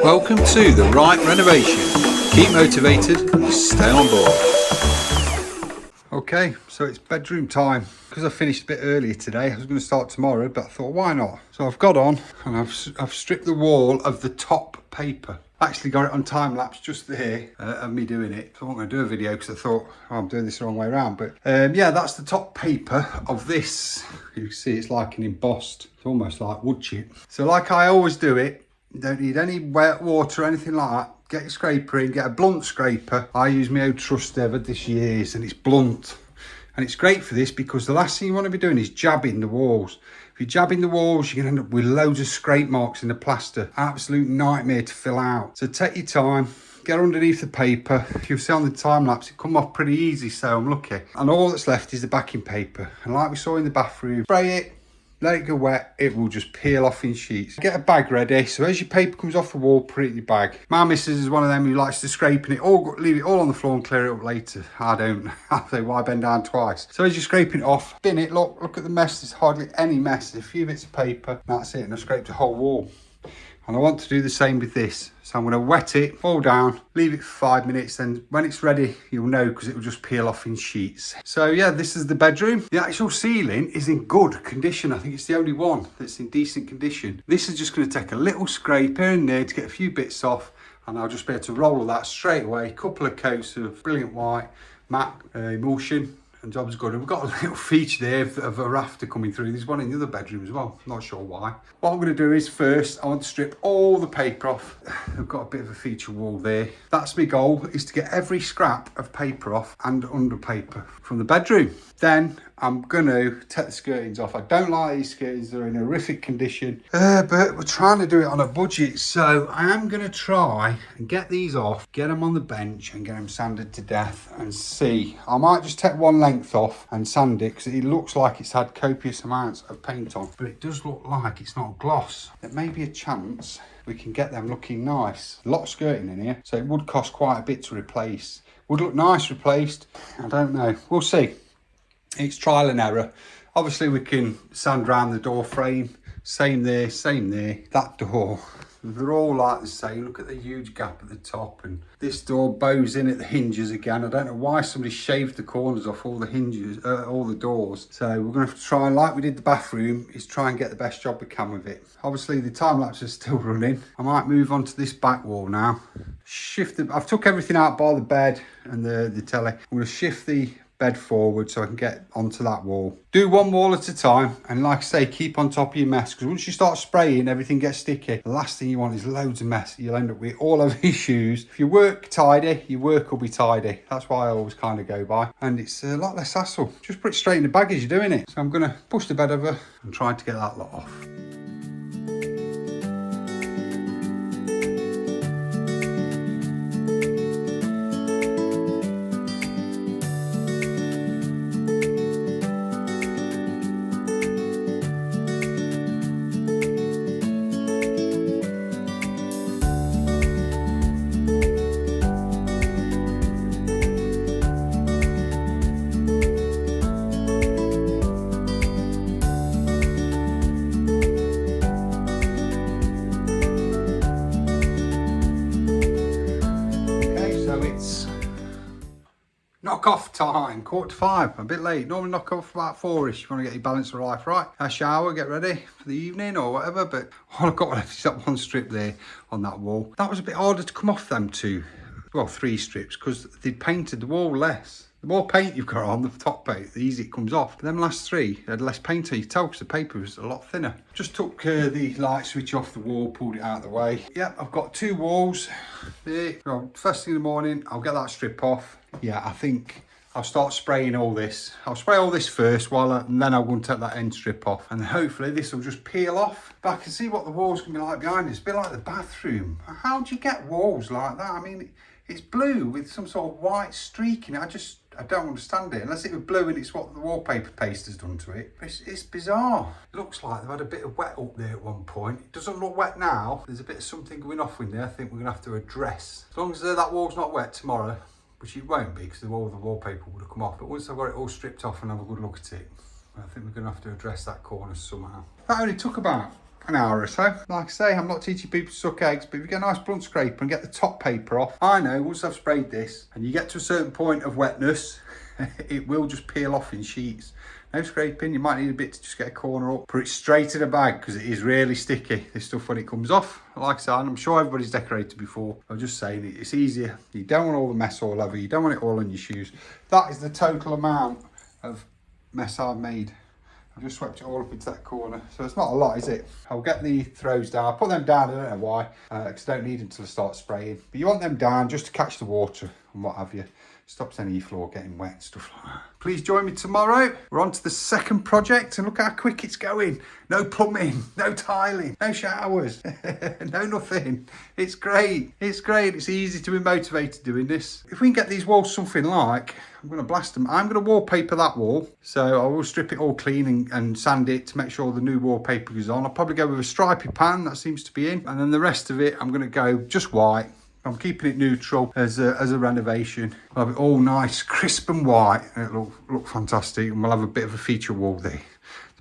Welcome to the right renovation. Keep motivated and stay on board. Okay, so it's bedroom time. Because I finished a bit earlier today, I was going to start tomorrow, but I thought, why not? So I've got on and I've stripped the wall of the top paper. I actually got it on time lapse just there of me doing it. So I'm not going to do a video because I thought, oh, I'm doing this the wrong way around. But yeah, that's the top paper of this. You can see it's like an embossed, it's almost like wood chip. So like I always do it, you don't need any wet water or anything like that. Get your scraper in, get a blunt scraper. I use my old trusty, I've had this years, and it's blunt. And it's great for this because the last thing you want to be doing is jabbing the walls. If you're jabbing the walls, you're going to end up with loads of scrape marks in the plaster. Absolute nightmare to fill out. So take your time, get underneath the paper. You'll see on the time lapse, it come off pretty easy, so I'm lucky. And all that's left is the backing paper. And like we saw in the bathroom, spray it, let it go wet, it will just peel off in sheets. Get a bag ready, so as your paper comes off the wall, put it in your bag. My missus is one of them who likes to scraping it all, leave it all on the floor and clear it up later. I don't. I say, why bend down twice? So as you're scraping it off, bin it, look at the mess, there's hardly any mess. There's a few bits of paper, that's it, and I scraped the whole wall. And I want to do the same with this. So I'm going to wet it all down, leave it for 5 minutes, then when it's ready, you'll know because it will just peel off in sheets. So yeah, this is the bedroom. The actual ceiling is in good condition. I think it's the only one that's in decent condition. This is just going to take a little scrape here and there to get a few bits off, and I'll just be able to roll that straight away. A couple of coats of brilliant white matte emulsion, and job's good. And we've got a little feature there of a rafter coming through. There's one in the other bedroom as well. I'm not sure why. What I'm going to do is first, I want to strip all the paper off. I've got a bit of a feature wall there. That's my goal, is to get every scrap of paper off and under paper from the bedroom. Then I'm going to take the skirtings off. I don't like these skirtings. They're in horrific condition. But we're trying to do it on a budget. So I am going to try and get these off, get them on the bench and get them sanded to death and see. I might just take one length off and sand it because it looks like it's had copious amounts of paint on. But it does look like it's not gloss. There may be a chance we can get them looking nice. A lot of skirting in here. So it would cost quite a bit to replace. Would look nice replaced. I don't know. We'll see. It's trial and error. Obviously we can sand around the door frame. Same there, same there. That door, they're all like the same. Look at the huge gap at the top, and this door bows in at the hinges again. I don't know why somebody shaved the corners off all the hinges, all the doors. So we're going to have to try, like we did the bathroom, is try and get the best job we can with it. Obviously the time lapse is still running. I might move on to this back wall now. I've took everything out by the bed and the telly. I'm going to shift the bed forward so I can get onto that wall. Do one wall at a time, and like I say, keep on top of your mess, because once you start spraying, everything gets sticky. The last thing you want is loads of mess. You'll end up with all over your shoes. If you work tidy, your work will be tidy. That's why I always kind of go by, and it's a lot less hassle. Just put it straight in the bag as you're doing it. So I'm going to push the bed over and try to get that lot off. Knock off time, 4:45, a bit late. Normally knock off about 4ish. You want to get your balance of life right. A shower, get ready for the evening or whatever, but all I've got left is that one strip there on that wall. That was a bit harder to come off them two, well, 3 strips, because they painted the wall less. The more paint you've got on the top paint, the easier it comes off. But them last 3 had less paint on. You tell because the paper was a lot thinner. Just took the light switch off the wall, pulled it out of the way. Yep, I've got 2 walls there. Well, first thing in the morning, I'll get that strip off. Yeah, I think I'll start spraying all this. I'll spray all this first, and then I'll go and take that end strip off. And hopefully this will just peel off. But I can see what the walls can be like behind it. It's a bit like the bathroom. How do you get walls like that? I mean, it's blue with some sort of white streak in it. I don't understand it, unless it was blue and it's what the wallpaper paste has done to it. But it's bizarre. It looks like they've had a bit of wet up there at one point. It doesn't look wet now. There's a bit of something going off in there I think we're going to have to address. As long as that wall's not wet tomorrow, which it won't be because all the wallpaper would have come off. But once I've got it all stripped off and have a good look at it, I think we're going to have to address that corner somehow. That only took about an hour or so. Like I say, I'm not teaching people to suck eggs, but if you get a nice blunt scraper and get the top paper off, I know once I've sprayed this and you get to a certain point of wetness, it will just peel off in sheets. No scraping, you might need a bit to just get a corner up. Put it straight in a bag because it is really sticky, this stuff, when it comes off. Like I said, I'm sure everybody's decorated before. I'm just saying it's easier. You don't want all the mess all over. You don't want it all on your shoes. That is the total amount of mess I've made. I've just swept it all up into that corner. So it's not a lot, is it? I'll get the throws down. I'll put them down, I don't know why, because I don't need them until I start spraying. But you want them down just to catch the water and what have you. Stops any floor getting wet and stuff like that. Please join me tomorrow. We're on to the second project and look how quick it's going. No plumbing, no tiling, no showers, no nothing. It's great. It's great. It's easy to be motivated doing this. If we can get these walls something like, I'm going to blast them. I'm going to wallpaper that wall. So I will strip it all clean and sand it to make sure the new wallpaper goes on. I'll probably go with a stripy pan, that seems to be in. And then the rest of it, I'm going to go just white. I'm keeping it neutral as a renovation. I'll have it all nice, crisp and white. It'll look fantastic, and we'll have a bit of a feature wall there.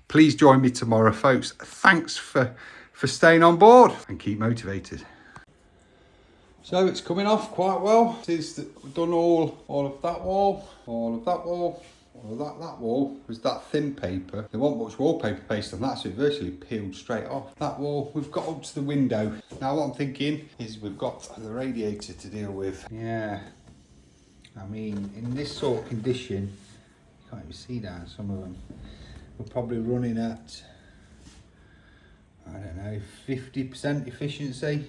Please join me tomorrow, folks. Thanks for staying on board and keep motivated. So it's coming off quite well. We've done all of that wall, all of that wall. Well, that wall was that thin paper. There wasn't much wallpaper paste on that, so it virtually peeled straight off. That wall, we've got up to the window. Now what I'm thinking is we've got the radiator to deal with. Yeah, I mean, in this sort of condition, you can't even see down some of them. We're probably running at, I don't know, 50% efficiency.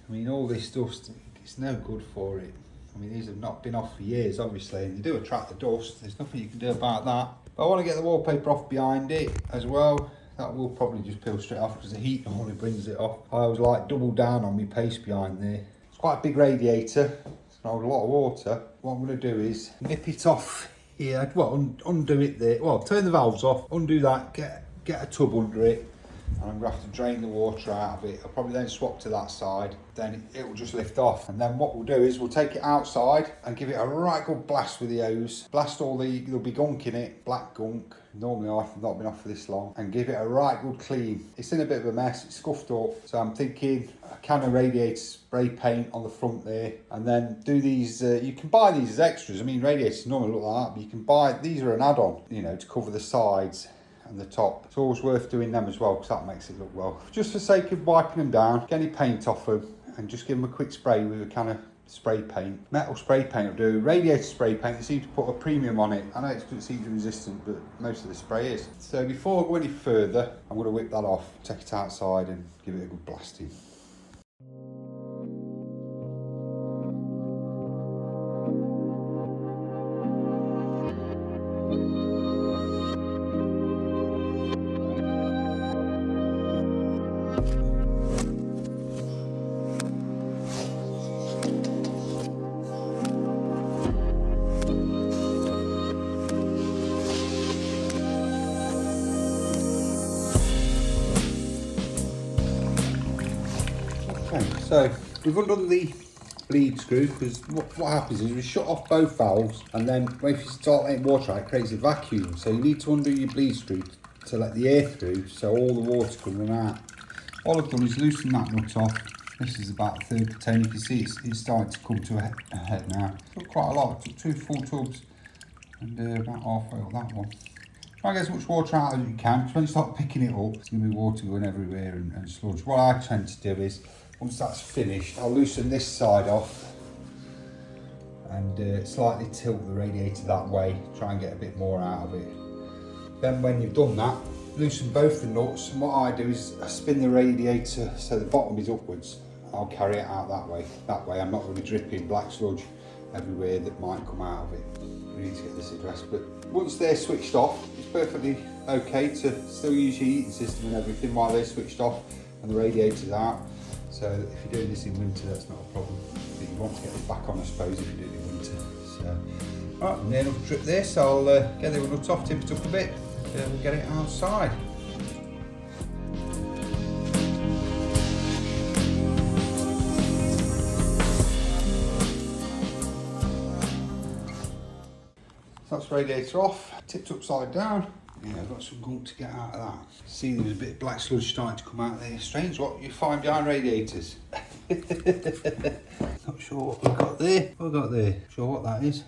I mean, all this stuff, it's no good for it. I mean, these have not been off for years, obviously, and they do attract the dust. There's nothing you can do about that. But I want to get the wallpaper off behind it as well. That will probably just peel straight off because the heat normally brings it off. I was like double down on my paste behind there. It's quite a big radiator. It's going to hold a lot of water. What I'm going to do is nip it off here. Well, undo it there. Well, turn the valves off, undo that, get a tub under it. And I'm going to have to drain the water out of it. I'll probably then swap to that side, then it will just lift off. And then what we'll do is we'll take it outside and give it a right good blast with the hose. Blast there'll be gunk in it, black gunk. Normally I've not been off for this long. And give it a right good clean. It's in a bit of a mess, it's scuffed up. So I'm thinking a can of radiator spray paint on the front there. And then do these, you can buy these as extras. I mean, radiators normally look like that, but you can buy, these are an add-on, you know, to cover the sides and the top. It's always worth doing them as well because that makes it look well. Just for sake of wiping them down, get any paint off them and just give them a quick spray with a can of spray paint. Metal spray paint will do. Radiator spray paint, they seem to put a premium on it. I know it's seems resistant, but most of the spray is. So before I go any further, I'm going to whip that off, take it outside and give it a good blasting. So we've undone the bleed screw because what happens is we shut off both valves, and then if you start letting water out, it creates a vacuum. So you need to undo your bleed screw to let the air through so all the water can run out. All I've done is loosen that nut off. This is about a third of 10. You can see it's starting to come to a head now. Took quite a lot. I took 2 full tubs and about halfway up that one. Try and get as much water out as you can, because when you start picking it up, there's going to be water going everywhere and sludge. What I tend to do is, once that's finished, I'll loosen this side off and slightly tilt the radiator that way, try and get a bit more out of it. Then when you've done that, loosen both the nuts, and what I do is I spin the radiator so the bottom is upwards. I'll carry it out that way. That way I'm not going to be dripping black sludge everywhere that might come out of it. We need to get this addressed, but once they're switched off, it's perfectly okay to still use your heating system and everything while they're switched off and the radiator's out. So if you're doing this in winter, that's not a problem. But you want to get it back on, I suppose, if you're doing it in winter. So, alright, near enough trip this. I'll get the nut off, tip it up a bit, and we'll get it outside. So that's radiator off, tipped upside down. Yeah, I've got some gunk to get out of that. See, there's a bit of black sludge starting to come out there. Strange what you find behind radiators. Not sure what we've got there. What have we got there? Sure what that is.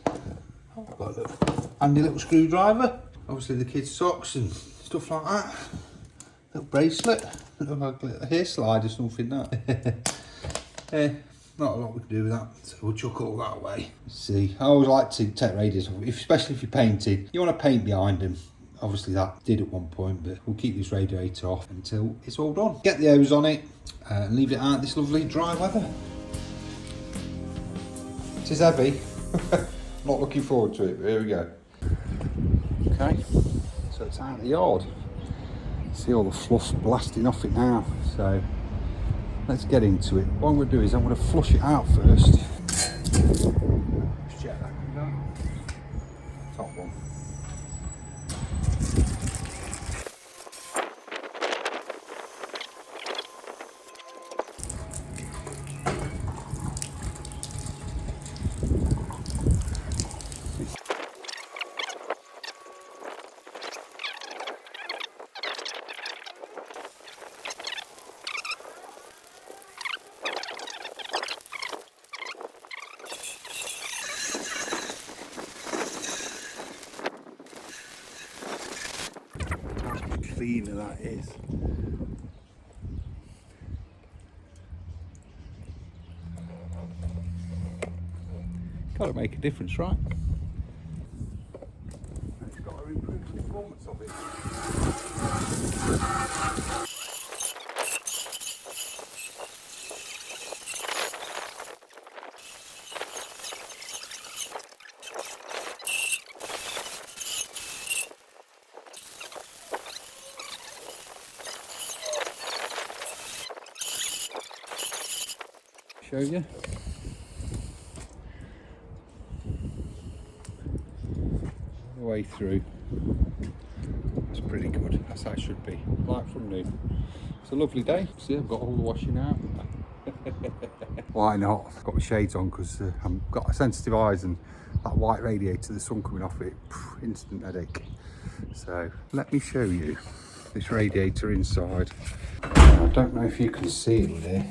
I've got a handy little screwdriver. Obviously the kids' socks and stuff like that. Little bracelet. Look like a little hair slide or something, that. Not a lot we can do with that, so we'll chuck all that away. Let's see, I always like to take radiators off, especially if you're painting. You want to paint behind them. Obviously that did at one point, but we'll keep this radiator off until it's all done. Get the hose on it and leave it out this lovely dry weather. It is heavy. Not looking forward to it, but here we go. Okay, so it's out of the yard. See all the fluff blasting off it now, so let's get into it. What I'm going to do is I'm going to flush it out first. Let's check that one down. Top one. Cleaner that is. Got to make a difference, right? It's got to improve the performance of it. Show you. All the way through. That's pretty good. That's how it should be. Like from new. It's a lovely day. See, I've got all the washing out. Why not? I've got my shades on because I've got sensitive eyes, and that white radiator, the sun coming off it, instant headache. So let me show you this radiator inside. I don't know if you can see it there.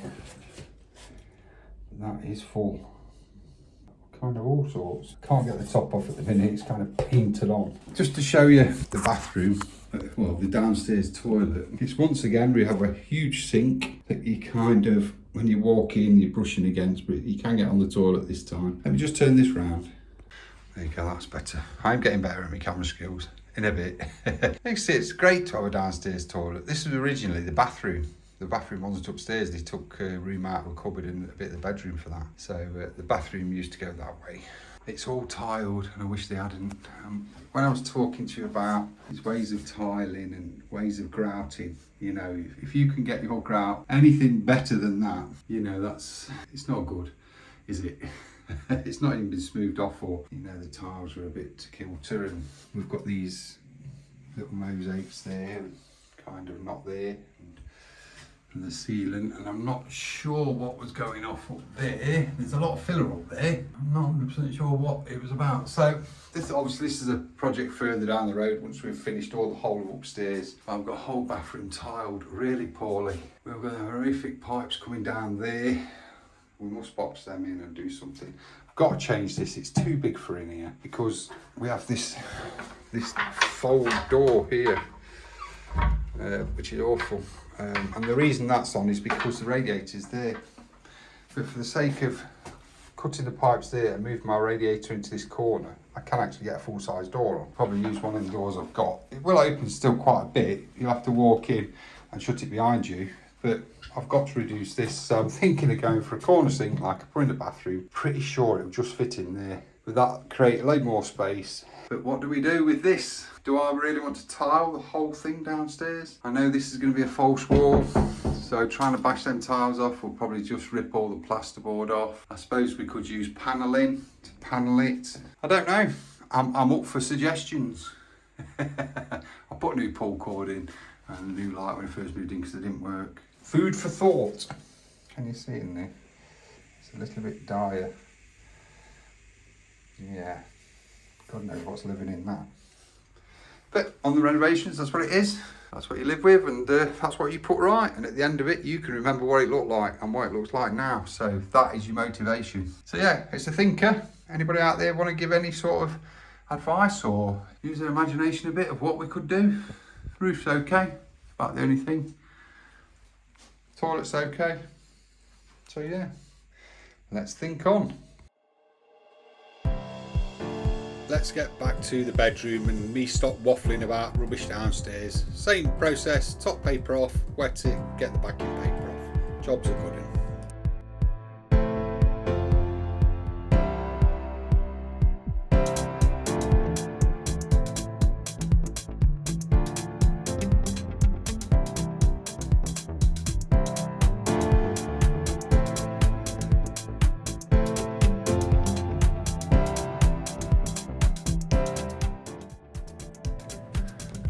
That is full. Kind of all sorts. Can't get the top off at the minute, it's kind of painted on. Just to show you the bathroom, well, the downstairs toilet. It's once again, we have a huge sink that you kind of, when you walk in, you're brushing against, but you can get on the toilet this time. Let me just turn this round. There you go, that's better. I'm getting better at my camera skills in a bit. It's great to have a downstairs toilet. This was originally the bathroom. The bathroom wasn't upstairs. They took a room out of a cupboard and a bit of the bedroom for that. So the bathroom used to go that way. It's all tiled, and I wish they hadn't. When I was talking to you about these ways of tiling and ways of grouting, you know, if you can get your grout anything better than that, you know, it's not good, is it? It's not even been smoothed off, or, you know, the tiles are a bit kilter, and we've got these little mosaics there, and kind of not there. And the ceiling, and I'm not sure what was going off up there. There's a lot of filler up there. I'm not 100% sure what it was about. So this is a project further down the road. Once we've finished all the whole of upstairs, I've got a whole bathroom tiled really poorly. We've got horrific pipes coming down there. We must box them in and do something. I've got to change this. It's too big for in here, because we have this fold door here, which is awful. And the reason that's on is because the radiator's there. But for the sake of cutting the pipes there and moving my radiator into this corner, I can actually get a full-size door on. Probably use one of the doors I've got. It will open still quite a bit. You'll have to walk in and shut it behind you. But I've got to reduce this. So I'm thinking of going for a corner sink like I put in the bathroom. Pretty sure it'll just fit in there. But that create a load more space. But what do we do with this? Do I really want to tile the whole thing downstairs? I know this is going to be a false wall, so trying to bash them tiles off will probably just rip all the plasterboard off. I suppose we could use paneling to panel it. I don't know. I'm up for suggestions. I put a new pull cord in and a new light when I first moved in because it didn't work. Food for thought. Can you see it in there? It's a little bit dire. Yeah. God knows what's living in that. But on the renovations, that's what it is. That's what you live with, and that's what you put right. And at the end of it, you can remember what it looked like and what it looks like now. So that is your motivation. So yeah, it's a thinker. Anybody out there want to give any sort of advice or use their imagination a bit of what we could do? Roof's okay. It's about the only thing. Toilet's okay. So yeah, let's think on. Let's get back to the bedroom and me stop waffling about rubbish downstairs. Same process, top paper off, wet it, get the backing paper off. Job's a good one.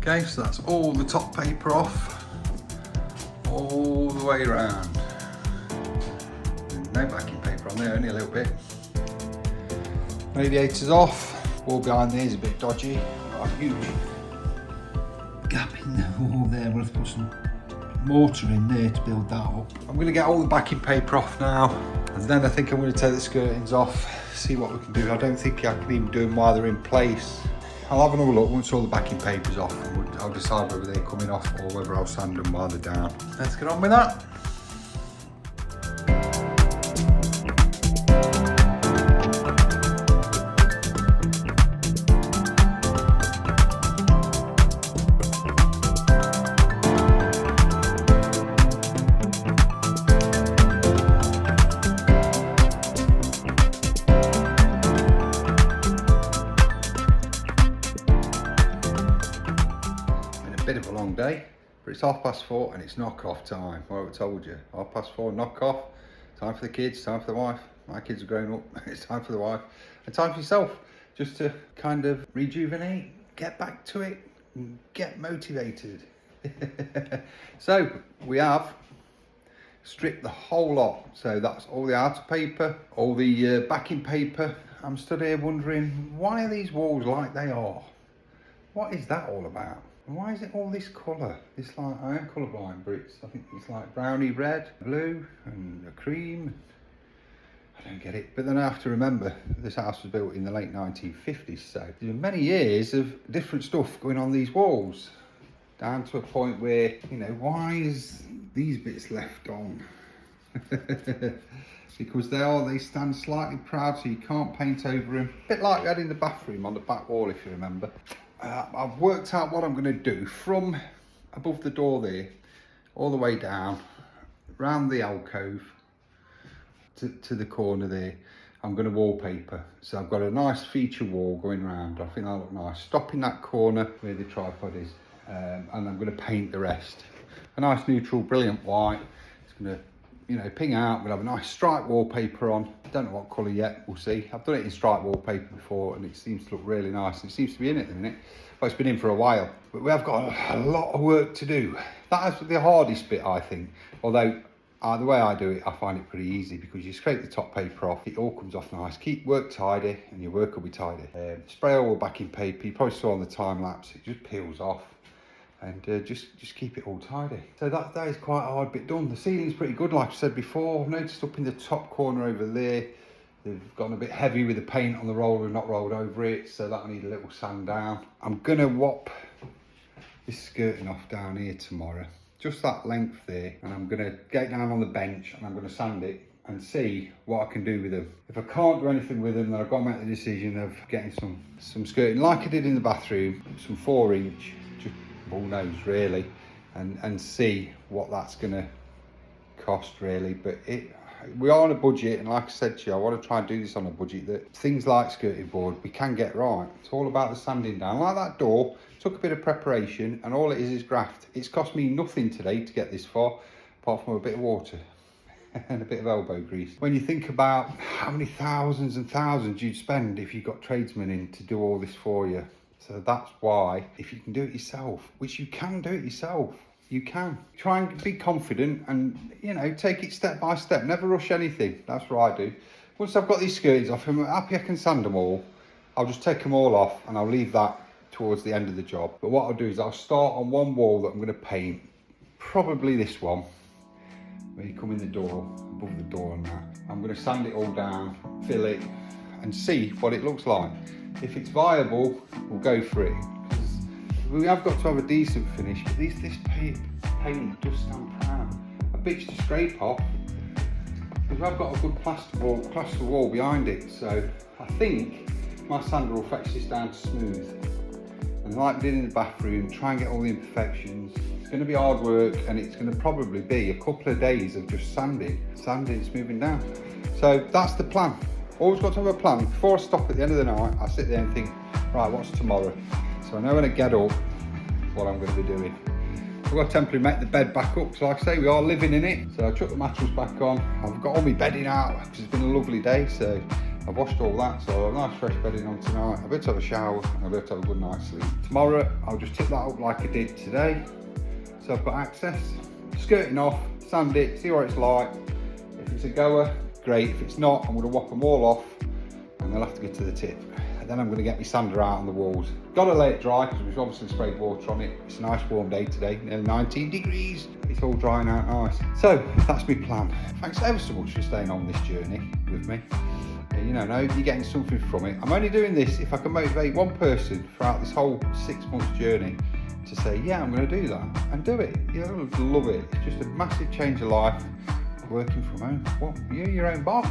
Okay, so that's all the top paper off, all the way around. No backing paper on there, only a little bit. Radiator's off, wall behind there is a bit dodgy. Got a huge gap in the wall there, we'll have to put some mortar in there to build that up. I'm going to get all the backing paper off now, and then I think I'm going to take the skirtings off, see what we can do. I don't think I can even do them while they're in place. I'll have another look once all the backing paper's off, and I'll decide whether they're coming off or whether I'll sand them while they're down. Let's get on with that. Bit of a long day, but it's 4:30 and it's knock off time. Well, I told you, 4:30, knock off. Time for the kids, time for the wife. My kids are grown up, it's time for the wife. And time for yourself, just to kind of rejuvenate, get back to it, and get motivated. So, we have stripped the whole lot. So that's all the outer paper, all the backing paper. I'm stood here wondering, why are these walls like they are? What is that all about? And why is it all this colour? This like, I am colourblind, but I think it's like browny red, blue and a cream. I don't get it. But then I have to remember this house was built in the late 1950s, so there's many years of different stuff going on these walls. Down to a point where, you know, why is these bits left on? Because they stand slightly proud, so you can't paint over them. A bit like we had in the bathroom on the back wall, if you remember. I've worked out what I'm going to do from above the door there, all the way down, round the alcove to the corner there. I'm going to wallpaper. So I've got a nice feature wall going round. I think that'll look nice. Stopping that corner where the tripod is, and I'm going to paint the rest. A nice neutral, brilliant white. It's going to, you know, ping out. We'll have a nice stripe wallpaper on. Don't know what colour yet, we'll see. I've done it in stripe wallpaper before and it seems to look really nice. It seems to be in it at the minute. Well, it's been in for a while, but we have got a lot of work to do. That is the hardest bit, I think. Although, the way I do it, I find it pretty easy because you scrape the top paper off, it all comes off nice. Keep work tidy and your work will be tidy. Spray all the backing paper, you probably saw on the time lapse, it just peels off. And just keep it all tidy. So that is quite a hard bit done. The ceiling's pretty good, like I said before. I've noticed up in the top corner over there, they've gotten a bit heavy with the paint on the roller and not rolled over it, so that'll need a little sand down. I'm gonna whop this skirting off down here tomorrow, just that length there, and I'm gonna get down on the bench and I'm gonna sand it and see what I can do with them. If I can't do anything with them, then I've got to make the decision of getting some skirting, like I did in the bathroom, some 4-inch, ball nose really, and see what that's gonna cost really. But we are on a budget, and like I said to you, I want to try and do this on a budget. That things like skirting board we can get right. It's all about the sanding down. Like that door took a bit of preparation, and all it is graft. It's cost me nothing today to get this far, apart from a bit of water and a bit of elbow grease. When you think about how many thousands and thousands you'd spend if you got tradesmen in to do all this for you. So that's why, if you can do it yourself, which you can do it yourself, you can. Try and be confident and, you know, take it step by step. Never rush anything. That's what I do. Once I've got these skirtings off, I'm happy I can sand them all. I'll just take them all off and I'll leave that towards the end of the job. But what I'll do is I'll start on one wall that I'm going to paint, probably this one, where you come in the door, above the door and that. I'm going to sand it all down, fill it, and see what it looks like. If it's viable, we'll go for it. Because we have got to have a decent finish, but this paint does stand proud. A bitch to scrape off, because I've got a good plaster wall behind it, so I think my sander will fetch this down to smooth. And like we did in the bathroom, try and get all the imperfections. It's going to be hard work, and it's going to probably be a couple of days of just sanding, smoothing down. So that's the plan. Always got to have a plan. Before I stop at the end of the night, I sit there and think, right, what's tomorrow? So I know when I get up what I'm going to be doing. I've got to temporarily make the bed back up, so like I say, we are living in it. So I chucked the mattress back on. I've got all my bedding out because it's been a lovely day, so I've washed all that, so I've nice fresh bedding on tonight. I'll be able to have a shower and I'll be able to have a good night's sleep. Tomorrow, I'll just tip that up like I did today. So I've got access, skirting off, sand it, see what it's like. If it's a goer, great. If it's not, I'm going to whop them all off and they'll have to get to the tip. And then I'm going to get my sander out on the walls. Got to let it dry because we've obviously sprayed water on it. It's a nice warm day today, nearly 19 degrees. It's all drying out nice. So that's my plan. Thanks ever so much for staying on this journey with me. You know, I hope you're getting something from it. I'm only doing this if I can motivate one person throughout this whole 6 months journey to say, yeah, I'm going to do that and do it. You'll love it. It's just a massive change of life working from home. Well, you're your own boss.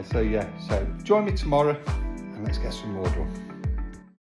So join me tomorrow and let's get some more done.